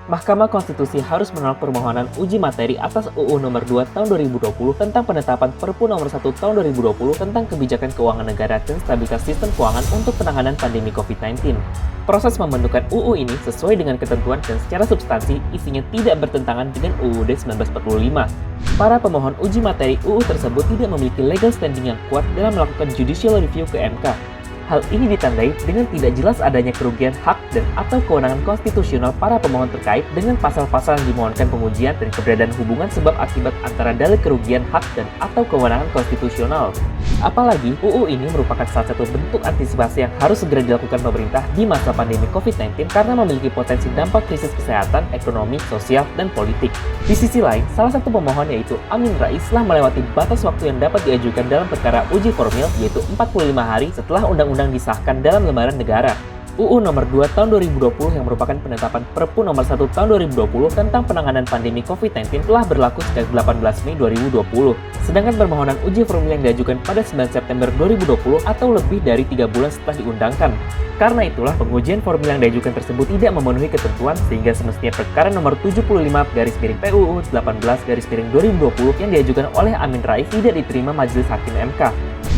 Mahkamah Konstitusi harus menolak permohonan uji materi atas UU Nomor 2 Tahun 2020 tentang penetapan Perpu Nomor 1 Tahun 2020 tentang kebijakan keuangan negara dan stabilitas sistem keuangan untuk penanganan pandemi COVID-19. Proses pembentukan UU ini sesuai dengan ketentuan dan secara substansi isinya tidak bertentangan dengan UUD 1945. Para pemohon uji materi UU tersebut tidak memiliki legal standing yang kuat dalam melakukan judicial review ke MK. Hal ini ditandai dengan tidak jelas adanya kerugian hak dan atau kewenangan konstitusional para pemohon terkait dengan pasal-pasal yang dimohonkan pengujian dan keberadaan hubungan sebab akibat antara dalil kerugian hak dan atau kewenangan konstitusional. Apalagi UU ini merupakan salah satu bentuk antisipasi yang harus segera dilakukan pemerintah di masa pandemi COVID-19 karena memiliki potensi dampak krisis kesehatan, ekonomi, sosial, dan politik. Di sisi lain, salah satu pemohon yaitu Amin Rais telah melewati batas waktu yang dapat diajukan dalam perkara uji formil yaitu 45 hari setelah undang-undang disahkan dalam lembaran negara. UU Nomor 2 Tahun 2020 yang merupakan penetapan Perpu Nomor 1 Tahun 2020 tentang penanganan pandemi COVID-19 telah berlaku sejak 18 Mei 2020. Sedangkan permohonan uji formil yang diajukan pada 9 September 2020 atau lebih dari 3 bulan setelah diundangkan. Karena itulah pengujian formil yang diajukan tersebut tidak memenuhi ketentuan sehingga semestinya perkara nomor 75/PUU 18/2020 yang diajukan oleh Amin Rais tidak diterima Majelis Hakim MK.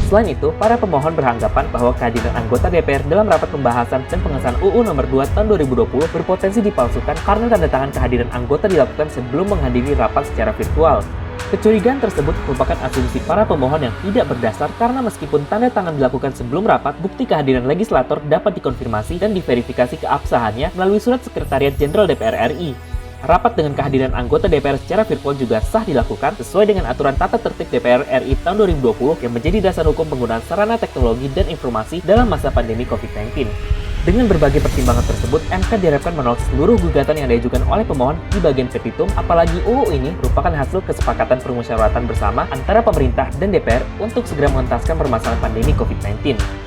Selain itu, para pemohon beranggapan bahwa kehadiran anggota DPR dalam rapat pembahasan dan pengesahan UU Nomor 2 Tahun 2020 berpotensi dipalsukan karena tanda tangan kehadiran anggota dilakukan sebelum menghadiri rapat secara virtual. Kecurigaan tersebut merupakan asumsi para pemohon yang tidak berdasar karena meskipun tanda tangan dilakukan sebelum rapat, bukti kehadiran legislator dapat dikonfirmasi dan diverifikasi keabsahannya melalui surat Sekretariat Jenderal DPR RI. Rapat dengan kehadiran anggota DPR secara virtual juga sah dilakukan sesuai dengan aturan tata tertib DPR RI tahun 2020 yang menjadi dasar hukum penggunaan sarana teknologi dan informasi dalam masa pandemi COVID-19. Dengan berbagai pertimbangan tersebut, MK diharapkan menolak seluruh gugatan yang diajukan oleh pemohon di bagian petitum, apalagi UU ini merupakan hasil kesepakatan permusyawaratan bersama antara pemerintah dan DPR untuk segera mengentaskan permasalahan pandemi COVID-19.